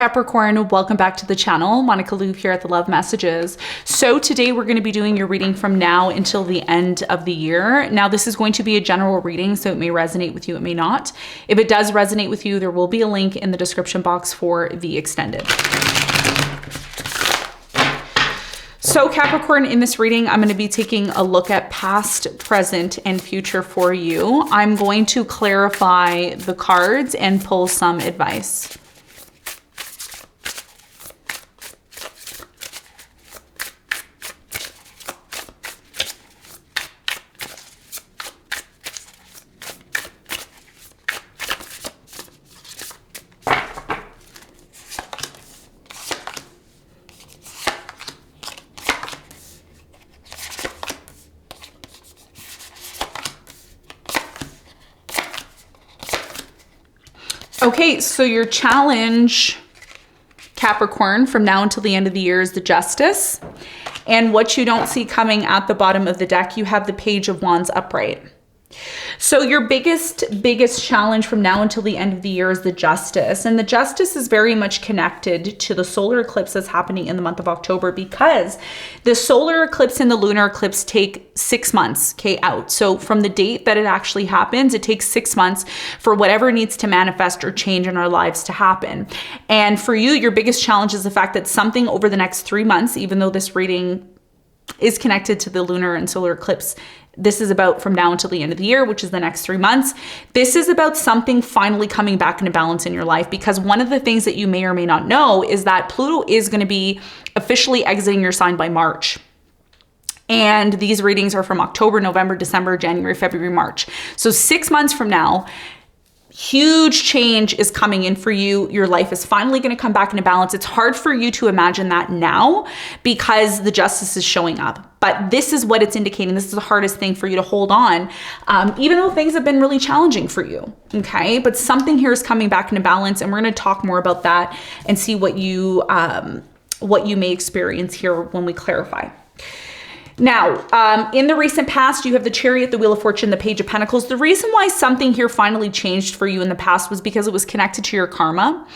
Capricorn, welcome back to the channel. Monica LUVE here at the Love Messages. So today we're going to be doing your reading from now until the end of the year. Now this is going to be a general reading, so it may resonate with you, it may not. If it does resonate with you, there will be a link in the description box for the extended. So Capricorn, in this reading, I'm going to be taking a look at past, present, and future for you. I'm going to clarify the cards and pull some advice. Okay, so your challenge, Capricorn, from now until the end of the year is the Justice. And what you don't see coming at the bottom of the deck, you have the Page of Wands upright. So your biggest challenge from now until the end of the year is the Justice. And the Justice is very much connected to the solar eclipse that's happening in the month of October, because the solar eclipse and the lunar eclipse take 6 months, out. So from the date that it actually happens, it takes 6 months for whatever needs to manifest or change in our lives to happen. And for you, your biggest challenge is the fact that something over the next 3 months, even though this reading is connected to the lunar and solar eclipse, this is about from now until the end of the year, which is the next 3 months. This is about something finally coming back into balance in your life, because one of the things that you may or may not know is that Pluto is going to be officially exiting your sign by March. And these readings are from October, November, December, January, February, March. So 6 months from now, huge change is coming in for you. Your life is finally going to come back into balance. It's hard for you to imagine that now because the Justice is showing up. But this is what it's indicating. This is the hardest thing for you to hold on, even though things have been really challenging for you, okay? But something here is coming back into balance, and we're going to talk more about that and see what you may experience here when we clarify. Now, in the recent past, you have the Chariot, the Wheel of Fortune, the Page of Pentacles. The reason why something here finally changed for you in the past was because it was connected to your karma.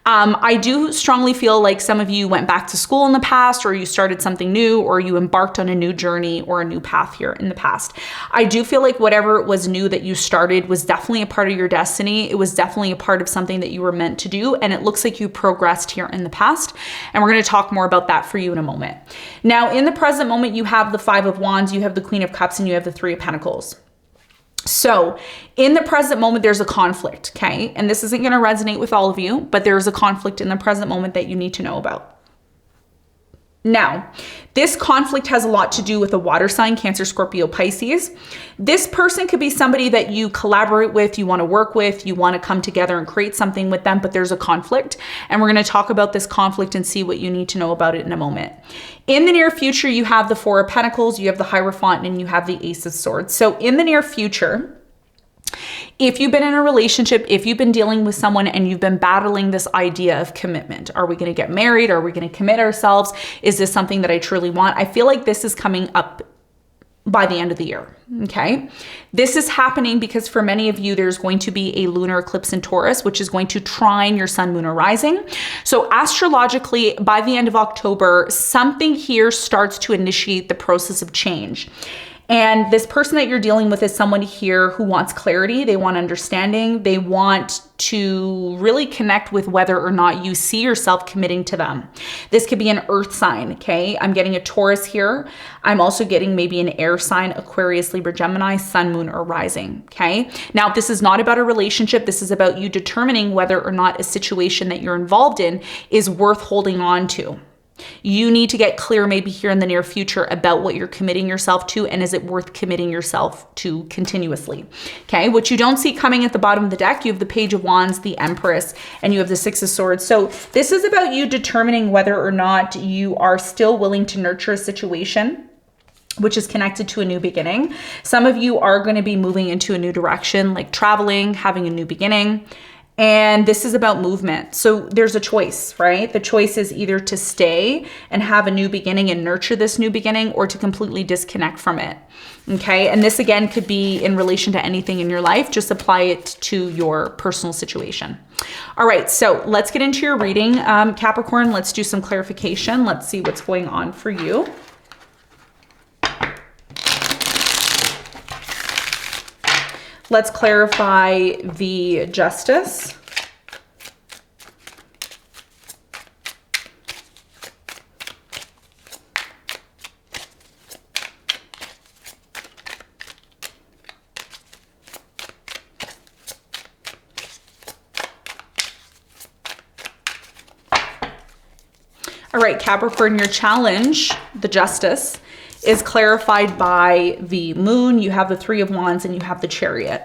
I do strongly feel like some of you went back to school in the past, or you started something new, or you embarked on a new journey or a new path here in the past. I do feel like whatever was new that you started was definitely a part of your destiny. It was definitely a part of something that you were meant to do. And it looks like you progressed here in the past. And we're going to talk more about that for you in a moment. Now, in the present moment, you have the Five of Wands, you have the Queen of Cups, and you have the Three of Pentacles. So in the present moment, there's a conflict, okay? And this isn't going to resonate with all of you, but there's a conflict in the present moment that you need to know about. Now, this conflict has a lot to do with a water sign, Cancer, Scorpio, Pisces. This person could be somebody that you collaborate with, you want to work with, you want to come together and create something with them, but there's a conflict. And we're going to talk about this conflict and see what you need to know about it in a moment. In the near future, you have the Four of Pentacles, you have the Hierophant, and you have the Ace of Swords. So in the near future, if you've been in a relationship, if you've been dealing with someone and you've been battling this idea of commitment, are we going to get married? Are we going to commit ourselves? Is this something that I truly want? I feel like this is coming up by the end of the year, okay? This is happening because for many of you, there's going to be a lunar eclipse in Taurus, which is going to trine your sun, moon, or rising. So astrologically, by the end of October, something here starts to initiate the process of change. And this person that you're dealing with is someone here who wants clarity. They want understanding. They want to really connect with whether or not you see yourself committing to them. This could be an earth sign, okay? I'm getting a Taurus here. I'm also getting maybe an air sign, Aquarius, Libra, Gemini, sun, moon, or rising, okay? Now, this is not about a relationship. This is about you determining whether or not a situation that you're involved in is worth holding on to. You need to get clear maybe here in the near future about what you're committing yourself to, and is it worth committing yourself to continuously, okay? What you don't see coming at the bottom of the deck, you have the Page of Wands, the Empress, and you have the Six of Swords. So this is about you determining whether or not you are still willing to nurture a situation which is connected to a new beginning. Some of you are going to be moving into a new direction, like traveling, having a new beginning. And this is about movement. So there's a choice, right? The choice is either to stay and have a new beginning and nurture this new beginning, or to completely disconnect from it. Okay. And this again could be in relation to anything in your life. Just apply it to your personal situation. All right. So let's get into your reading, Capricorn. Let's do some clarification. Let's see what's going on for you. Let's clarify the Justice. All right, Capricorn, your challenge, the Justice, is clarified by the Moon. You have the Three of Wands and you have the Chariot.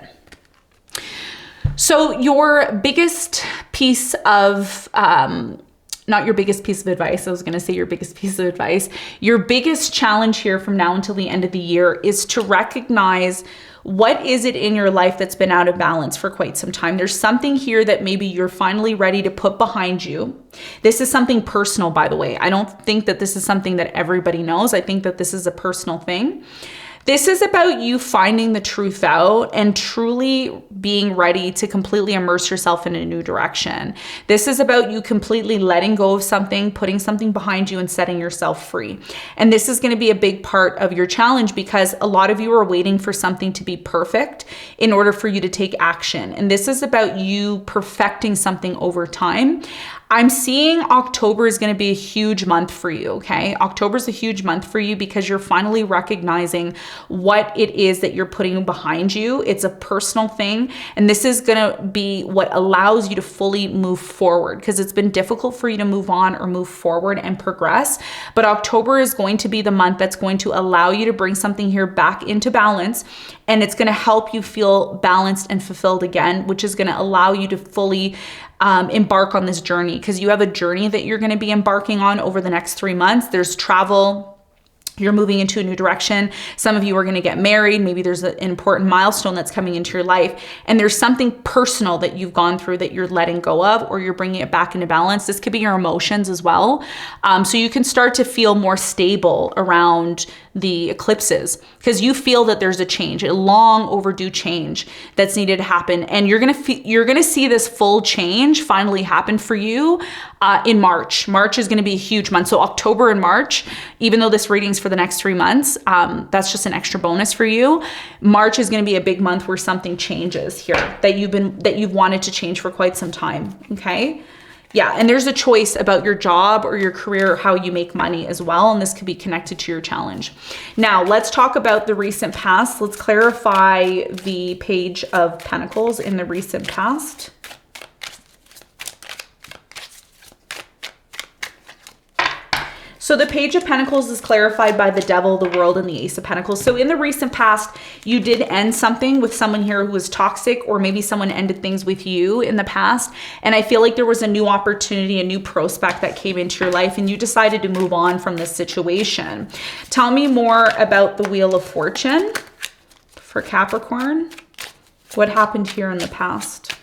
So your biggest piece of, not your biggest piece of advice, I was going to say your biggest piece of advice, your biggest challenge here from now until the end of the year is to recognize what is it in your life that's been out of balance for quite some time. There's something here that maybe you're finally ready to put behind you. This is something personal, by the way. I don't think that this is something that everybody knows. I think that this is a personal thing. This is about you finding the truth out and truly being ready to completely immerse yourself in a new direction. This is about you completely letting go of something, putting something behind you and setting yourself free. And this is going to be a big part of your challenge because a lot of you are waiting for something to be perfect in order for you to take action. And this is about you perfecting something over time. I'm seeing October is going to be a huge month for you, okay? October is a huge month for you because you're finally recognizing what it is that you're putting behind you. It's a personal thing, and this is going to be what allows you to fully move forward because it's been difficult for you to move on or move forward and progress. But October is going to be the month that's going to allow you to bring something here back into balance, and it's going to help you feel balanced and fulfilled again, which is going to allow you to fully embark on this journey because you have a journey that you're going to be embarking on over the next 3 months. There's travel. You're moving into a new direction. Some of you are going to get married. Maybe there's an important milestone that's coming into your life. And there's something personal that you've gone through that you're letting go of, or you're bringing it back into balance. This could be your emotions as well. So you can start to feel more stable around the eclipses because you feel that there's a change, a long overdue change that's needed to happen. And you're going to see this full change finally happen for you in March. March is going to be a huge month. So October and March, even though this reading's for the next 3 months, that's just an extra bonus for you. March is going to be a big month where something changes here that you've wanted to change for quite some time. Okay. Yeah, and there's a choice about your job or your career, or how you make money as well, and this could be connected to your challenge. Now, let's talk about the recent past. Let's clarify the Page of Pentacles in the recent past. So the Page of Pentacles is clarified by the Devil, the World, and the Ace of Pentacles. So in the recent past, you did end something with someone here who was toxic, or maybe someone ended things with you in the past. And I feel like there was a new opportunity, a new prospect that came into your life, and you decided to move on from this situation. Tell me more about the Wheel of Fortune for Capricorn. What happened here in the past?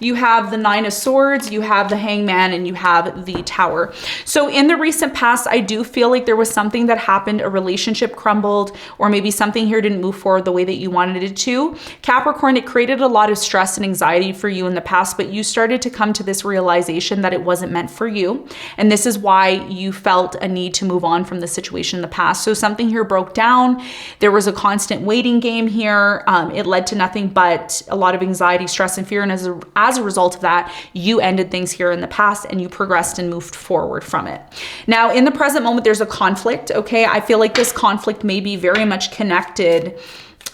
You have the Nine of Swords, you have the Hangman, and you have the Tower. So in the recent past, I do feel like there was something that happened, a relationship crumbled, or maybe something here didn't move forward the way that you wanted it to. Capricorn, it created a lot of stress and anxiety for you in the past, but you started to come to this realization that it wasn't meant for you. And this is why you felt a need to move on from the situation in the past. So something here broke down. There was a constant waiting game here. It led to nothing but a lot of anxiety, stress, and fear. And as a result of that, you ended things here in the past and you progressed and moved forward from it. Now, in the present moment, there's a conflict, okay? I feel like this conflict may be very much connected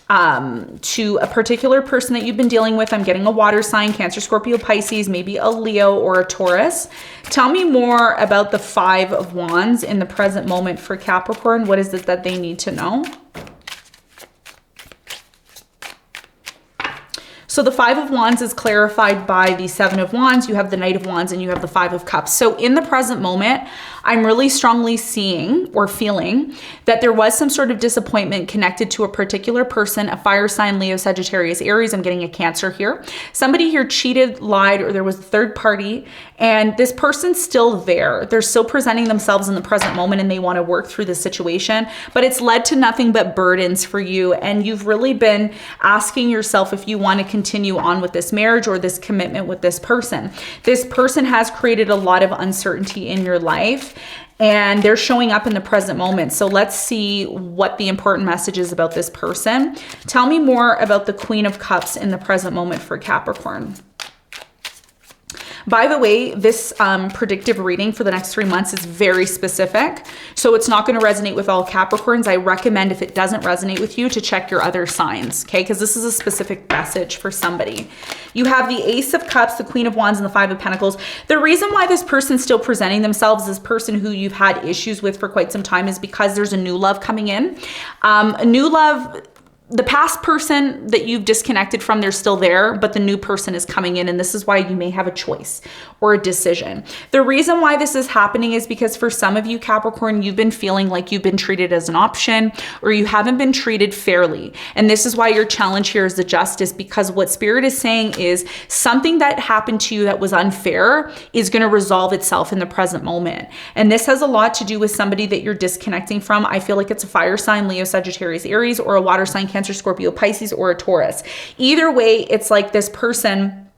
to a particular person that you've been dealing with. I'm getting a water sign, Cancer, Scorpio, Pisces, maybe a Leo or a Taurus. Tell me more about the Five of Wands in the present moment for Capricorn. What is it that they need to know? So the Five of Wands is clarified by the Seven of Wands. You have the Knight of Wands and you have the Five of Cups. So in the present moment, I'm really strongly seeing or feeling that there was some sort of disappointment connected to a particular person, a fire sign, Leo, Sagittarius, Aries. I'm getting a Cancer here. Somebody here cheated, lied, or there was a third party, and this person's still there. They're still presenting themselves in the present moment and they want to work through the situation, but it's led to nothing but burdens for you. And you've really been asking yourself if you want to continue on with this marriage or this commitment with this person. This person has created a lot of uncertainty in your life and they're showing up in the present moment. So let's see what the important message is about this person. Tell me more about the Queen of Cups in the present moment for Capricorn. By the way, this predictive reading for the next 3 months is very specific. So it's not going to resonate with all Capricorns. I recommend if it doesn't resonate with you to check your other signs, okay? Because this is a specific message for somebody. You have the Ace of Cups, the Queen of Wands, and the Five of Pentacles. The reason why this person's still presenting themselves, this person who you've had issues with for quite some time, is because there's a new love coming in. A new love. The past person that you've disconnected from, they're still there, but the new person is coming in, and this is why you may have a choice or a decision. The reason why this is happening is because for some of you, Capricorn, you've been feeling like you've been treated as an option or you haven't been treated fairly. And this is why your challenge here is the justice, because what Spirit is saying is something that happened to you that was unfair is going to resolve itself in the present moment. And this has a lot to do with somebody that you're disconnecting from. I feel like it's a fire sign, Leo, Sagittarius, Aries, or a water sign, Cancer, Scorpio, Pisces, or a Taurus. Either way, it's like this person,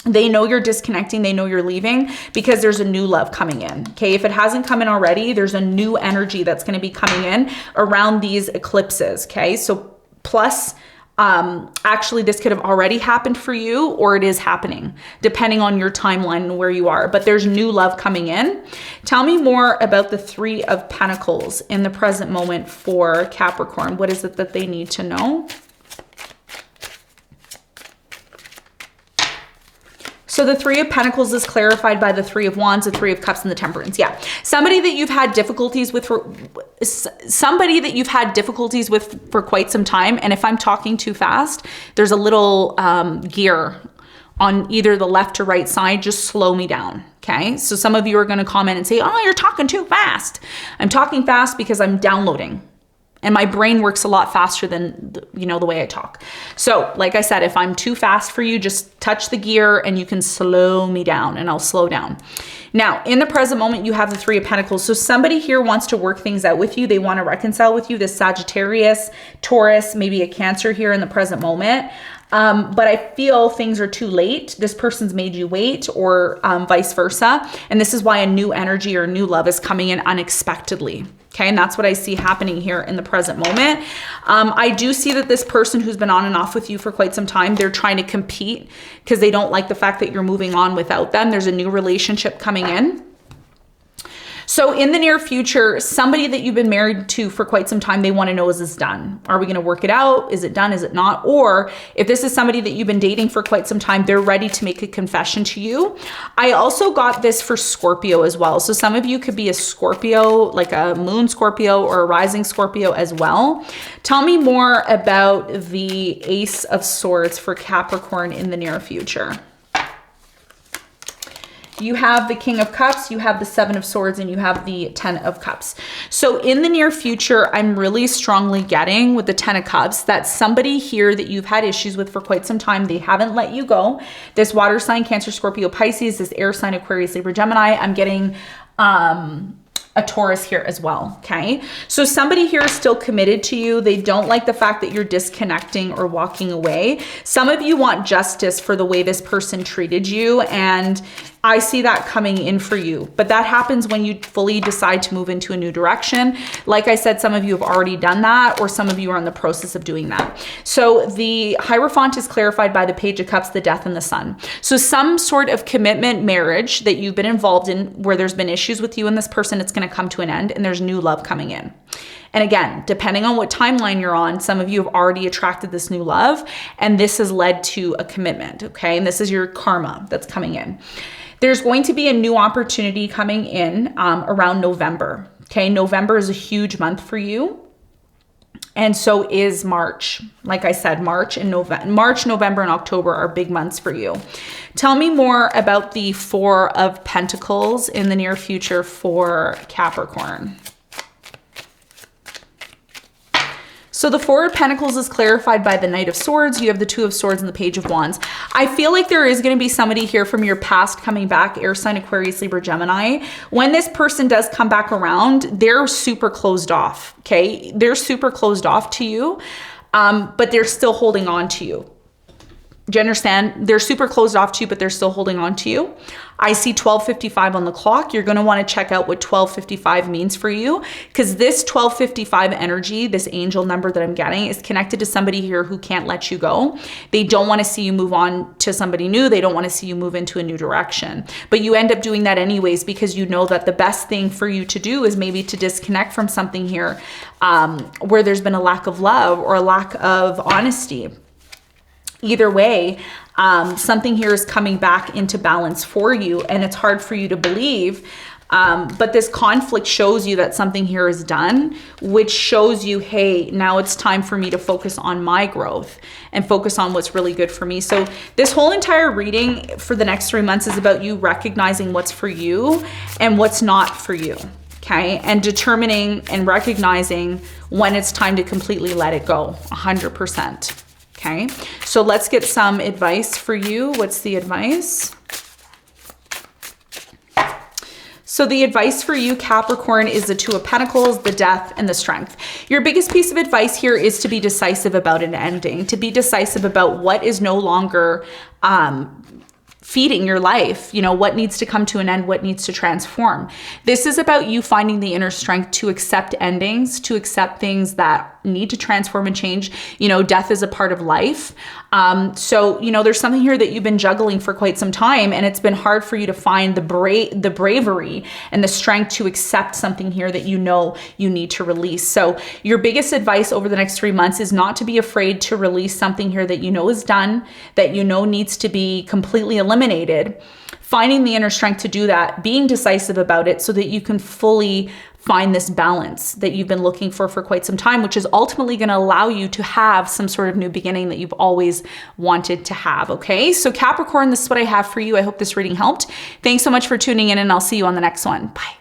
they know you're disconnecting, they know you're leaving because there's a new love coming in. Okay, if it hasn't come in already, there's a new energy that's going to be coming in around these eclipses. Okay, so plus actually this could have already happened for you or it is happening depending on your timeline and where you are, but there's new love coming in. Tell me more about the Three of Pentacles in the present moment for Capricorn. What is it that they need to know? So the Three of Pentacles is clarified by the Three of Wands, the Three of Cups, and the Temperance. Yeah, somebody that you've had difficulties with for quite some time. And if I'm talking too fast, there's a little gear on either the left or right side. Just slow me down. Okay, so some of you are going to comment and say, "Oh, you're talking too fast." I'm talking fast because I'm downloading. And my brain works a lot faster than, the way I talk. So like I said, if I'm too fast for you, just touch the gear and you can slow me down and I'll slow down. Now, in the present moment, you have the Three of Pentacles. So somebody here wants to work things out with you. They want to reconcile with you. This Sagittarius, Taurus, maybe a Cancer here in the present moment. But I feel things are too late. This person's made you wait or vice versa. And this is why a new energy or new love is coming in unexpectedly. Okay, and that's what I see happening here in the present moment. I do see that this person who's been on and off with you for quite some time, they're trying to compete because they don't like the fact that you're moving on without them. There's a new relationship coming in. So in the near future, somebody that you've been married to for quite some time, they want to know, is this done? Are we going to work it out? Is it done? Is it not? Or if this is somebody that you've been dating for quite some time, they're ready to make a confession to you. I also got this for Scorpio as well. So some of you could be a Scorpio, like a moon Scorpio or a rising Scorpio as well. Tell me more about the Ace of Swords for Capricorn in the near future. You have the King of Cups, you have the Seven of Swords, and you have the Ten of Cups. So in the near future, I'm really strongly getting with the Ten of Cups that somebody here that you've had issues with for quite some time, they haven't let you go. This water sign, Cancer, Scorpio, Pisces, this air sign, Aquarius, Libra, Gemini, I'm getting a Taurus here as well. Okay, so somebody here is still committed to you. They don't like the fact that you're disconnecting or walking away. Some of you want justice for the way this person treated you, and I see that coming in for you, but that happens when you fully decide to move into a new direction. Like I said, some of you have already done that, or some of you are in the process of doing that. So the Hierophant is clarified by the Page of Cups, the Death, and the Sun. So some sort of commitment marriage that you've been involved in where there's been issues with you and this person, it's going to come to an end and there's new love coming in. And again, depending on what timeline you're on, some of you have already attracted this new love and this has led to a commitment, okay? And this is your karma that's coming in. There's going to be a new opportunity coming in around November. Okay, November is a huge month for you. And so is March. Like I said, March, November, and October are big months for you. Tell me more about the Four of Pentacles in the near future for Capricorn. So the Four of Pentacles is clarified by the Knight of Swords. You have the Two of Swords and the Page of Wands. I feel like there is going to be somebody here from your past coming back, air sign, Aquarius, Libra, Gemini. When this person does come back around, they're super closed off, okay? They're super closed off to you, but they're still holding on to you. Do you understand? They're super closed off to you, but they're still holding on to you. I see 12:55 on the clock. You're going to want to check out what 12:55 means for you, because this 12:55 energy, this angel number that I'm getting, is connected to somebody here who can't let you go. They don't want to see you move on to somebody new. They don't want to see you move into a new direction. But you end up doing that anyways, because you know that the best thing for you to do is maybe to disconnect from something here where there's been a lack of love or a lack of honesty. Either way, something here is coming back into balance for you, and it's hard for you to believe. But this conflict shows you that something here is done, which shows you, hey, now it's time for me to focus on my growth and focus on what's really good for me. So this whole entire reading for the next 3 months is about you recognizing what's for you and what's not for you. Okay, and determining and recognizing when it's time to completely let it go, 100%. Okay, so let's get some advice for you. What's the advice? So the advice for you, Capricorn, is the Two of Pentacles, the Death, and the Strength. Your biggest piece of advice here is to be decisive about an ending, to be decisive about what is no longer feeding your life, you know, what needs to come to an end, what needs to transform. This is about you finding the inner strength to accept endings, to accept things that need to transform and change. You know, death is a part of life. So, you know, there's something here that you've been juggling for quite some time, and it's been hard for you to find the bravery and the strength to accept something here that you know you need to release. So your biggest advice over the next 3 months is not to be afraid to release something here that you know is done, that you know needs to be completely eliminated. Finding the inner strength to do that, being decisive about it so that you can fully find this balance that you've been looking for quite some time, which is ultimately going to allow you to have some sort of new beginning that you've always wanted to have. Okay, so Capricorn, this is what I have for you. I hope this reading helped. Thanks so much for tuning in, and I'll see you on the next one. Bye.